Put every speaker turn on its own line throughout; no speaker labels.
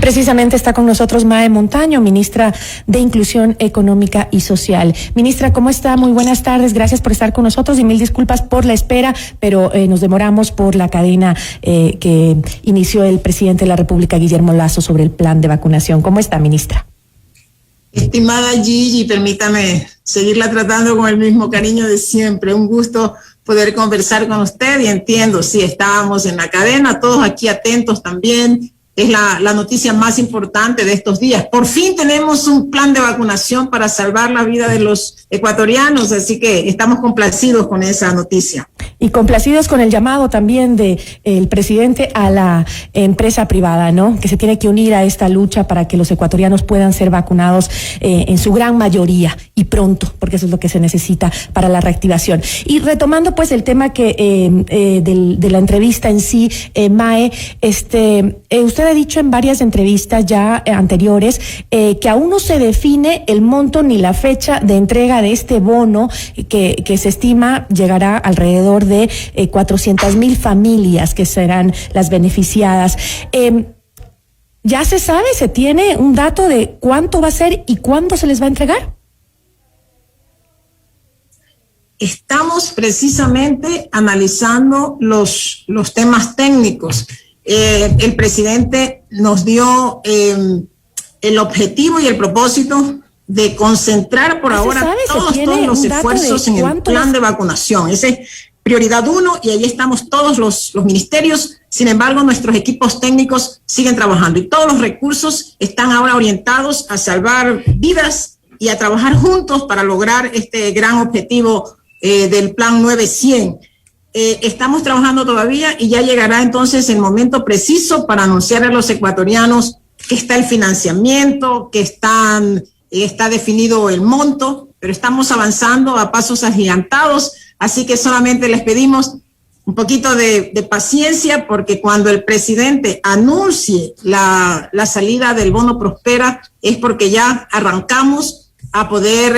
precisamente está con nosotros Mae Montaño, ministra de Inclusión Económica y Social. Ministra, ¿cómo está? Muy buenas tardes, gracias por estar con nosotros y mil disculpas por la espera, pero nos demoramos por la cadena que inició el presidente de la República, Guillermo Lasso, sobre el plan de vacunación. ¿Cómo está, ministra?
Estimada Gigi, permítame seguirla tratando con el mismo cariño de siempre. Un gusto poder conversar con usted y entiendo, sí, estábamos en la cadena, todos aquí atentos también. Es la noticia más importante de estos días. Por fin tenemos un plan de vacunación para salvar la vida de los ecuatorianos, así que estamos complacidos con esa noticia.
Y complacidos con el llamado también del presidente a la empresa privada, ¿no? Que se tiene que unir a esta lucha para que los ecuatorianos puedan ser vacunados en su gran mayoría y pronto, porque eso es lo que se necesita para la reactivación. Y retomando pues el tema que de la entrevista en sí, Mae, usted ha dicho en varias entrevistas ya anteriores que aún no se define el monto ni la fecha de entrega de este bono que se estima llegará alrededor de 400,000 familias que serán las beneficiadas. ¿Ya se sabe, se tiene un dato de cuánto va a ser y cuándo se les va a entregar?
Estamos precisamente analizando los temas técnicos. El presidente nos dio el objetivo y el propósito de concentrar por ahora todos los esfuerzos en el plan de vacunación. Esa es prioridad 1 y ahí estamos todos los ministerios. Sin embargo, nuestros equipos técnicos siguen trabajando y todos los recursos están ahora orientados a salvar vidas y a trabajar juntos para lograr este gran objetivo del plan 900. Estamos trabajando todavía y ya llegará entonces el momento preciso para anunciar a los ecuatorianos que está el financiamiento, que está definido el monto, pero estamos avanzando a pasos agigantados, así que solamente les pedimos un poquito de paciencia, porque cuando el presidente anuncie la salida del bono Prospera es porque ya arrancamos a poder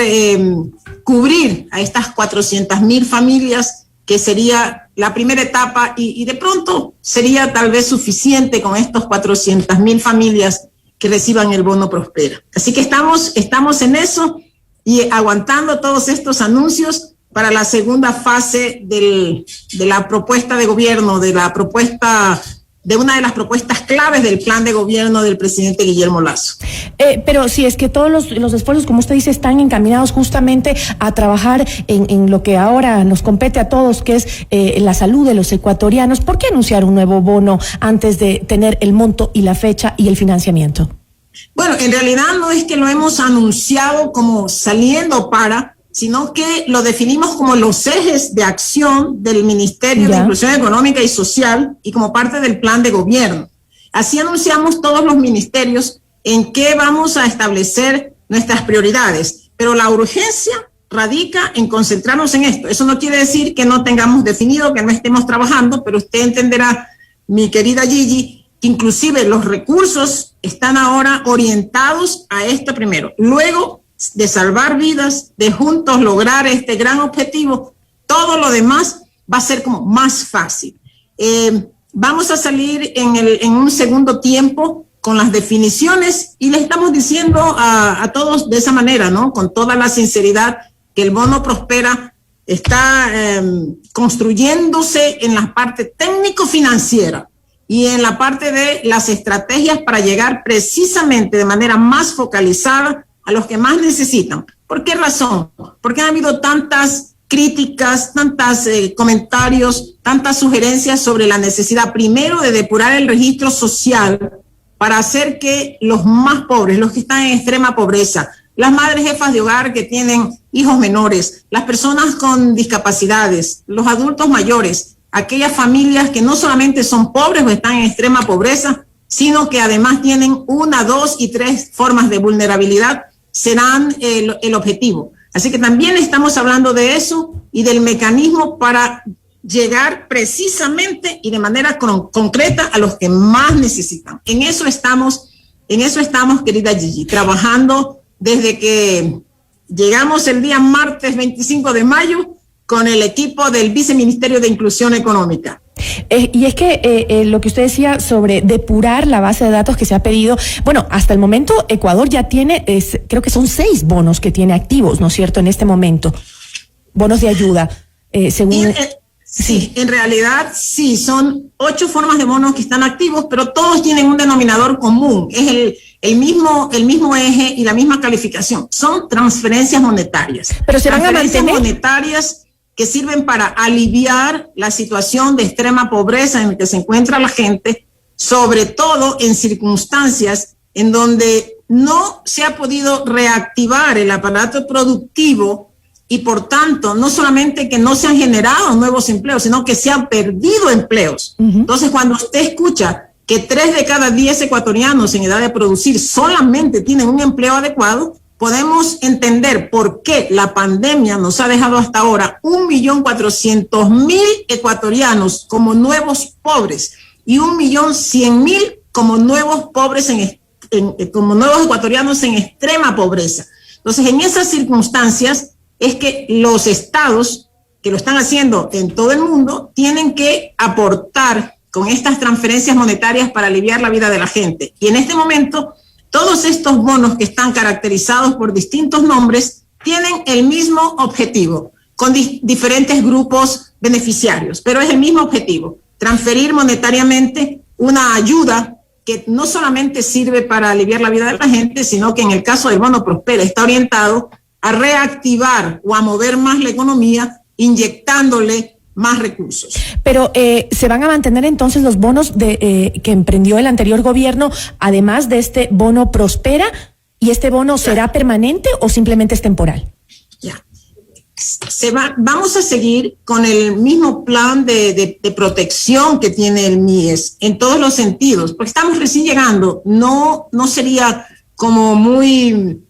cubrir a estas 400,000 familias, que sería la primera etapa y de pronto sería tal vez suficiente con estos 400,000 familias que reciban el bono Prospera. Así que estamos en eso y aguantando todos estos anuncios para la segunda fase de la propuesta de gobierno, de una de las propuestas claves del plan de gobierno del presidente Guillermo Lasso.
Pero si es que todos los esfuerzos, como usted dice, están encaminados justamente a trabajar en lo que ahora nos compete a todos, que es la salud de los ecuatorianos, ¿por qué anunciar un nuevo bono antes de tener el monto y la fecha y el financiamiento?
Bueno, en realidad no es que lo hemos anunciado como saliendo sino que lo definimos como los ejes de acción del Ministerio de Inclusión Económica y Social y como parte del plan de gobierno. Así anunciamos todos los ministerios en qué vamos a establecer nuestras prioridades, pero la urgencia radica en concentrarnos en esto. Eso no quiere decir que no tengamos definido, que no estemos trabajando, pero usted entenderá, mi querida Gigi, que inclusive los recursos están ahora orientados a esto primero. Luego, de salvar vidas, de juntos lograr este gran objetivo, todo lo demás va a ser como más fácil. Vamos a salir en un segundo tiempo con las definiciones y le estamos diciendo a todos de esa manera, ¿no? Con toda la sinceridad, que el bono Prospera está construyéndose en la parte técnico-financiera y en la parte de las estrategias para llegar precisamente de manera más focalizada a los que más necesitan. ¿Por qué razón? Porque ha habido tantas críticas, tantos comentarios, tantas sugerencias sobre la necesidad primero de depurar el registro social para hacer que los más pobres, los que están en extrema pobreza, las madres jefas de hogar que tienen hijos menores, las personas con discapacidades, los adultos mayores, aquellas familias que no solamente son pobres o están en extrema pobreza, sino que además tienen 1, 2 y 3 formas de vulnerabilidad, serán el objetivo. Así que también estamos hablando de eso y del mecanismo para llegar precisamente y de manera concreta a los que más necesitan. En eso estamos, querida Gigi, trabajando desde que llegamos el día martes 25 de mayo con el equipo del Viceministerio de Inclusión Económica.
Y es que lo que usted decía sobre depurar la base de datos que se ha pedido, bueno, hasta el momento Ecuador ya tiene, creo que son 6 bonos que tiene activos, ¿no es cierto?, en este momento, bonos de ayuda, según...
Sí, en realidad sí, son 8 formas de bonos que están activos, pero todos tienen un denominador común, es el mismo eje y la misma calificación, son transferencias monetarias.
Pero se van a mantener.
Transferencias monetarias que sirven para aliviar la situación de extrema pobreza en la que se encuentra la gente, sobre todo en circunstancias en donde no se ha podido reactivar el aparato productivo y por tanto no solamente que no se han generado nuevos empleos, sino que se han perdido empleos. Entonces, cuando usted escucha que 3 de cada 10 ecuatorianos en edad de producir solamente tienen un empleo adecuado, podemos entender por qué la pandemia nos ha dejado hasta ahora 1.400.000 ecuatorianos como nuevos pobres y 1.100.000 como nuevos pobres como nuevos ecuatorianos en extrema pobreza. Entonces, en esas circunstancias es que los estados que lo están haciendo en todo el mundo tienen que aportar con estas transferencias monetarias para aliviar la vida de la gente. Y en este momento, todos estos bonos que están caracterizados por distintos nombres tienen el mismo objetivo, con diferentes grupos beneficiarios, pero es el mismo objetivo, transferir monetariamente una ayuda que no solamente sirve para aliviar la vida de la gente, sino que en el caso del bono Prospera está orientado a reactivar o a mover más la economía, inyectándole más recursos.
Pero ¿se van a mantener entonces los bonos que emprendió el anterior gobierno, además de este bono Prospera? ¿Y este bono será permanente o simplemente es temporal?
Ya. Vamos a seguir con el mismo plan de protección que tiene el MIES en todos los sentidos, porque estamos recién llegando. No sería como muy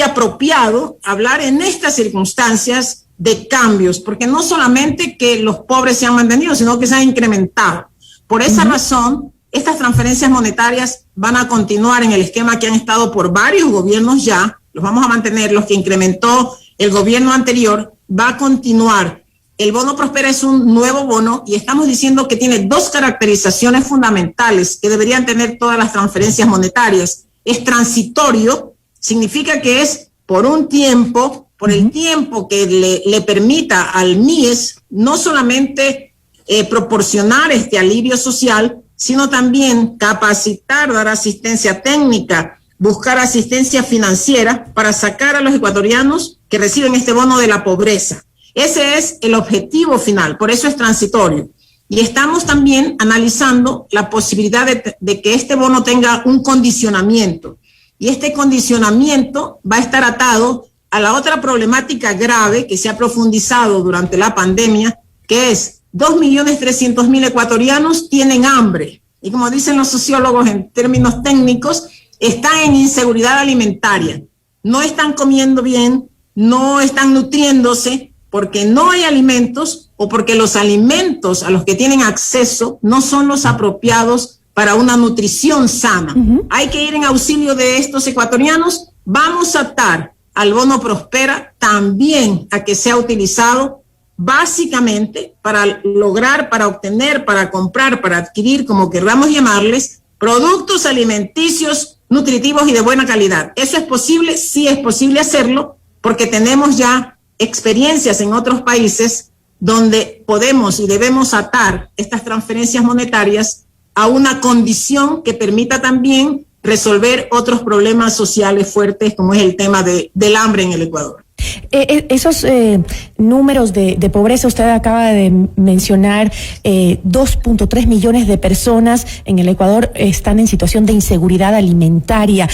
apropiado hablar en estas circunstancias de cambios, porque no solamente que los pobres se han mantenido, sino que se han incrementado. Por esa razón, estas transferencias monetarias van a continuar en el esquema que han estado por varios gobiernos ya, los vamos a mantener, los que incrementó el gobierno anterior, va a continuar. El bono Prospera es un nuevo bono y estamos diciendo que tiene 2 caracterizaciones fundamentales que deberían tener todas las transferencias monetarias. Es transitorio, significa que es por un tiempo, por el tiempo que le permita al MIES no solamente proporcionar este alivio social, sino también capacitar, dar asistencia técnica, buscar asistencia financiera para sacar a los ecuatorianos que reciben este bono de la pobreza. Ese es el objetivo final, por eso es transitorio. Y estamos también analizando la posibilidad de que este bono tenga un condicionamiento. Y este condicionamiento va a estar atado a la otra problemática grave que se ha profundizado durante la pandemia, que es 2.300.000 ecuatorianos tienen hambre. Y como dicen los sociólogos en términos técnicos, están en inseguridad alimentaria. No están comiendo bien, no están nutriéndose porque no hay alimentos o porque los alimentos a los que tienen acceso no son los apropiados para una nutrición sana. Hay que ir en auxilio de estos ecuatorianos. Vamos a atar al bono Prospera también a que sea utilizado básicamente para lograr, para obtener, para comprar, para adquirir, como queramos llamarles, productos alimenticios, nutritivos y de buena calidad. ¿Eso es posible? Sí es posible hacerlo porque tenemos ya experiencias en otros países donde podemos y debemos atar estas transferencias monetarias a una condición que permita también resolver otros problemas sociales fuertes como es el tema del hambre en el Ecuador.
Esos números de pobreza, usted acaba de mencionar, 2.3 millones de personas en el Ecuador están en situación de inseguridad alimentaria.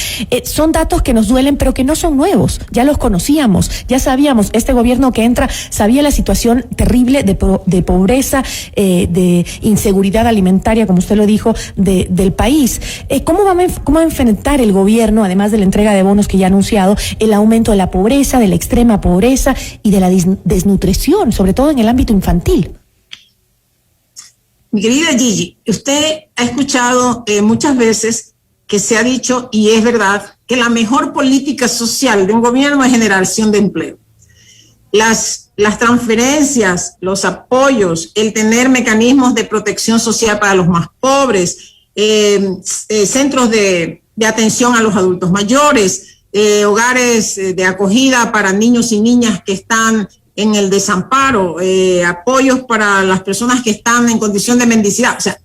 Son datos que nos duelen, pero que no son nuevos. Ya los conocíamos, ya sabíamos. Este gobierno que entra sabía la situación terrible de pobreza, de inseguridad alimentaria, como usted lo dijo, del país. ¿Cómo va a enfrentar el gobierno, además de la entrega de bonos que ya ha anunciado, el aumento de la pobreza, de la extrema pobreza y de la desnutrición, sobre todo en el ámbito infantil?
Mi querida Gigi, usted ha escuchado muchas veces que se ha dicho, y es verdad, que la mejor política social de un gobierno es generación de empleo. las transferencias, los apoyos, el tener mecanismos de protección social para los más pobres, centros de atención a los adultos mayores, hogares de acogida para niños y niñas que están en el desamparo, apoyos para las personas que están en condición de mendicidad. O sea,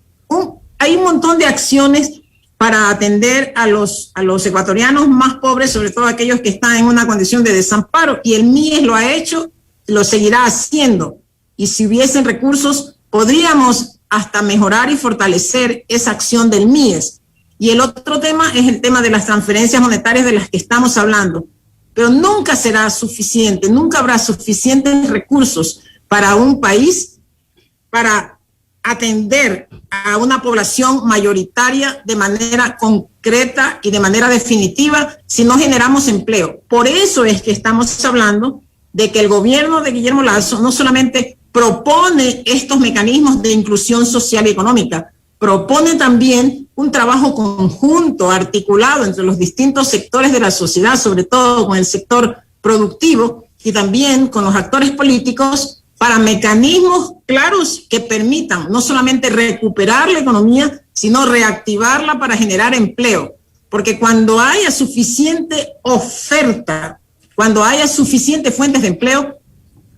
hay un montón de acciones para atender a los ecuatorianos más pobres, sobre todo aquellos que están en una condición de desamparo, y el MIES lo ha hecho, lo seguirá haciendo, y si hubiesen recursos podríamos hasta mejorar y fortalecer esa acción del MIES. Y el otro tema es el tema de las transferencias monetarias de las que estamos hablando, pero nunca será suficiente, nunca habrá suficientes recursos para un país para atender a una población mayoritaria de manera concreta y de manera definitiva si no generamos empleo. Por eso es que estamos hablando de que el gobierno de Guillermo Lasso no solamente propone estos mecanismos de inclusión social y económica, propone también un trabajo conjunto, articulado entre los distintos sectores de la sociedad, sobre todo con el sector productivo y también con los actores políticos, para mecanismos claros que permitan no solamente recuperar la economía, sino reactivarla para generar empleo. Porque cuando haya suficiente oferta, cuando haya suficientes fuentes de empleo,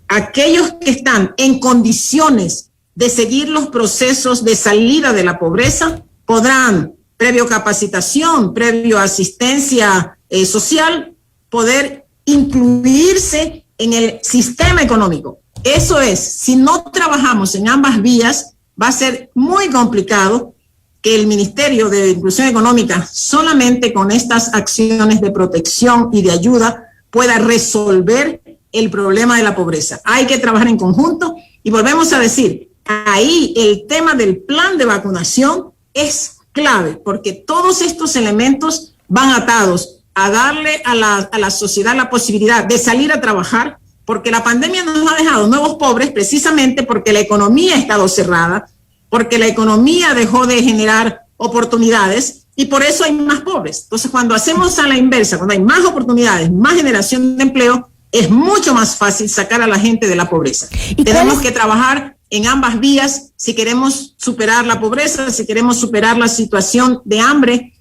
aquellos que están en condiciones de seguir los procesos de salida de la pobreza podrán, previo capacitación, previo asistencia social, poder incluirse en el sistema económico. Eso es, si no trabajamos en ambas vías, va a ser muy complicado que el Ministerio de Inclusión Económica, solamente con estas acciones de protección y de ayuda, pueda resolver el problema de la pobreza. Hay que trabajar en conjunto y volvemos a decir, ahí el tema del plan de vacunación es clave, porque todos estos elementos van atados a darle a la sociedad la posibilidad de salir a trabajar, porque la pandemia nos ha dejado nuevos pobres precisamente porque la economía ha estado cerrada, porque la economía dejó de generar oportunidades y por eso hay más pobres. Entonces, cuando hacemos a la inversa, cuando hay más oportunidades, más generación de empleo, es mucho más fácil sacar a la gente de la pobreza. Tenemos que trabajar en ambas vías si queremos superar la pobreza, si queremos superar la situación de hambre.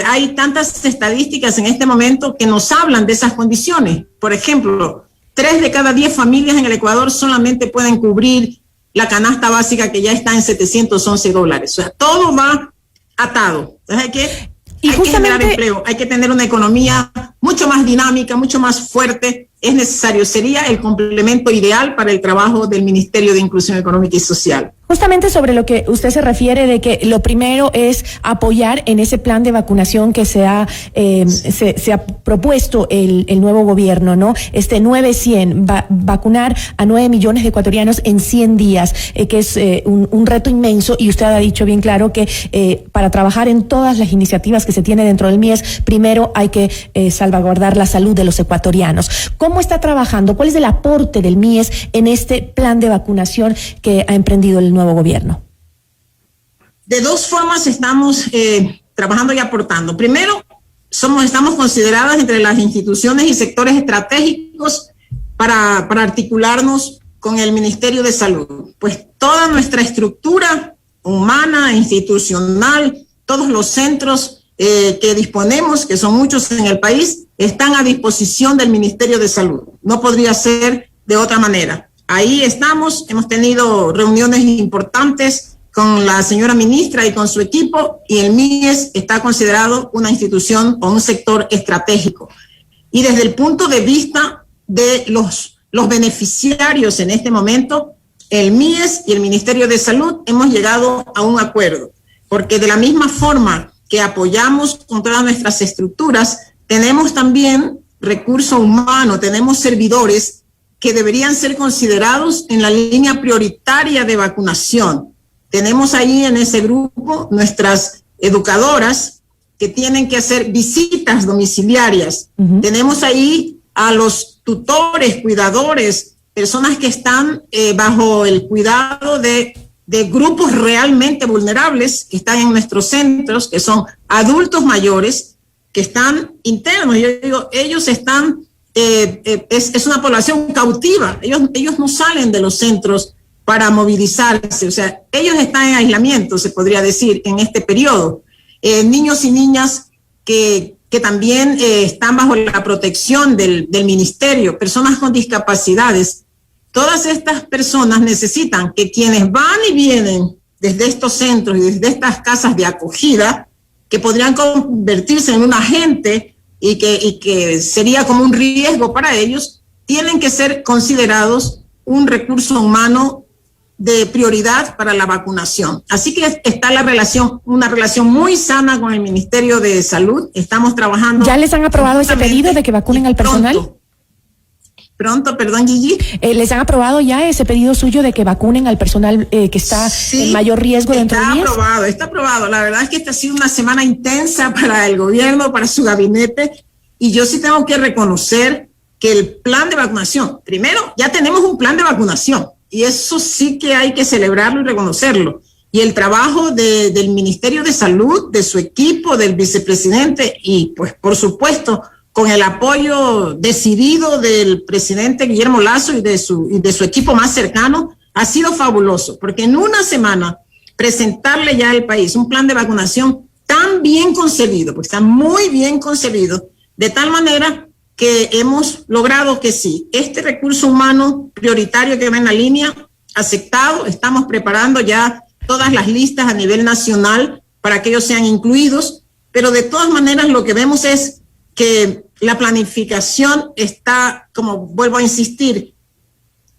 Hay tantas estadísticas en este momento que nos hablan de esas condiciones. Por ejemplo, 3 de cada 10 familias en el Ecuador solamente pueden cubrir la canasta básica que ya está en $711. O sea, todo va atado. Entonces hay que generar empleo, hay que tener una economía mucho más dinámica, mucho más fuerte. Es necesario, sería el complemento ideal para el trabajo del Ministerio de Inclusión Económica y Social.
Justamente sobre lo que usted se refiere de que lo primero es apoyar en ese plan de vacunación que se ha propuesto el nuevo gobierno, ¿no? 9-100, vacunar a 9 millones de ecuatorianos en 100 días, que es un reto inmenso, y usted ha dicho bien claro que para trabajar en todas las iniciativas que se tiene dentro del MIES, primero hay que salvaguardar la salud de los ecuatorianos. ¿Cómo está trabajando? ¿Cuál es el aporte del MIES en este plan de vacunación que ha emprendido el nuevo gobierno?
De dos formas estamos trabajando y aportando. Primero, estamos consideradas entre las instituciones y sectores estratégicos para articularnos con el Ministerio de Salud. Pues toda nuestra estructura humana, institucional, todos los centros que disponemos, que son muchos en el país, están a disposición del Ministerio de Salud. No podría ser de otra manera. Ahí estamos, hemos tenido reuniones importantes con la señora ministra y con su equipo, y el MIES está considerado una institución o un sector estratégico. Y desde el punto de vista de los beneficiarios en este momento, el MIES y el Ministerio de Salud hemos llegado a un acuerdo, porque de la misma forma que apoyamos con todas nuestras estructuras, tenemos también recurso humano, tenemos servidores que deberían ser considerados en la línea prioritaria de vacunación. Tenemos ahí en ese grupo nuestras educadoras que tienen que hacer visitas domiciliarias. Tenemos ahí a los tutores, cuidadores, personas que están bajo el cuidado de grupos realmente vulnerables que están en nuestros centros, que son adultos mayores, que están internos. Yo digo, ellos están es una población cautiva. Ellos no salen de los centros para movilizarse, o sea, ellos están en aislamiento, se podría decir, en este periodo. Niños y niñas que también están bajo la protección del ministerio, personas con discapacidades. Todas estas personas necesitan que quienes van y vienen desde estos centros y desde estas casas de acogida, que podrían convertirse en un agente y que sería como un riesgo para ellos, tienen que ser considerados un recurso humano de prioridad para la vacunación. Así que está una relación muy sana con el Ministerio de Salud. Estamos trabajando.
¿Ya les han aprobado ese pedido de que vacunen al personal?
Pronto, perdón, Gigi.
¿Les han aprobado ya ese pedido suyo de que vacunen al personal que está en mayor riesgo dentro de días?
Está aprobado. La verdad es que esta ha sido una semana intensa para el gobierno, para su gabinete, y yo sí tengo que reconocer que el plan de vacunación, primero, ya tenemos un plan de vacunación, y eso sí que hay que celebrarlo y reconocerlo. Y el trabajo del Ministerio de Salud, de su equipo, del vicepresidente, y pues por supuesto con el apoyo decidido del presidente Guillermo Lasso y de su equipo más cercano, ha sido fabuloso, porque en una semana presentarle ya al país un plan de vacunación tan bien concebido, porque está muy bien concebido, de tal manera que hemos logrado que sí, este recurso humano prioritario que va en la línea, aceptado, estamos preparando ya todas las listas a nivel nacional para que ellos sean incluidos, pero de todas maneras lo que vemos es que la planificación está, como vuelvo a insistir,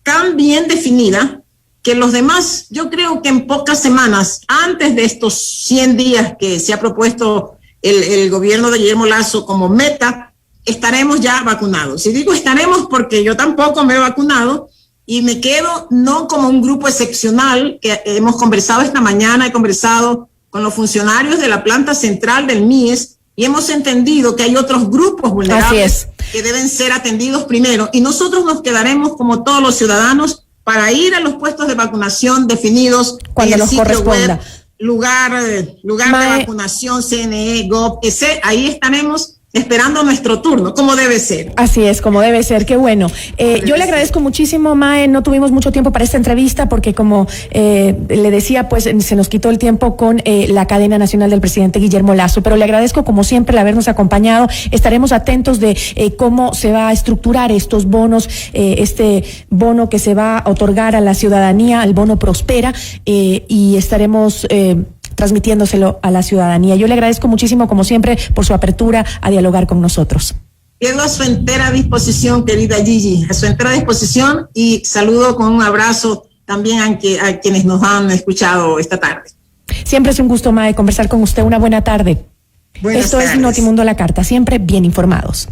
tan bien definida que los demás, yo creo que en pocas semanas, antes de estos 100 días que se ha propuesto el gobierno de Guillermo Lasso como meta, estaremos ya vacunados. Y digo estaremos porque yo tampoco me he vacunado y me quedo no como un grupo excepcional que hemos conversado esta mañana, he conversado con los funcionarios de la planta central del MIES, y hemos entendido que hay otros grupos vulnerables que deben ser atendidos primero. Y nosotros nos quedaremos, como todos los ciudadanos, para ir a los puestos de vacunación definidos
cuando
en el
nos
sitio
corresponda.
web, lugar de vacunación, CNE, Gov, ahí estaremos esperando nuestro turno, como debe ser.
Así es, como debe ser, qué bueno. Yo le agradezco muchísimo, Mae, no tuvimos mucho tiempo para esta entrevista porque como le decía, pues se nos quitó el tiempo con la cadena nacional del presidente Guillermo Lasso, pero le agradezco como siempre el habernos acompañado. Estaremos atentos de cómo se va a estructurar estos bonos, este bono que se va a otorgar a la ciudadanía, el bono Prospera, y estaremos transmitiéndoselo a la ciudadanía. Yo le agradezco muchísimo, como siempre, por su apertura a dialogar con nosotros.
Quedo a su entera disposición, querida Gigi, a su entera disposición, y saludo con un abrazo también a quienes nos han escuchado esta tarde.
Siempre es un gusto, Mae, conversar con usted. Una buena tarde.
Buenas
Esto
tardes.
es Notimundo a la Carta, siempre bien informados.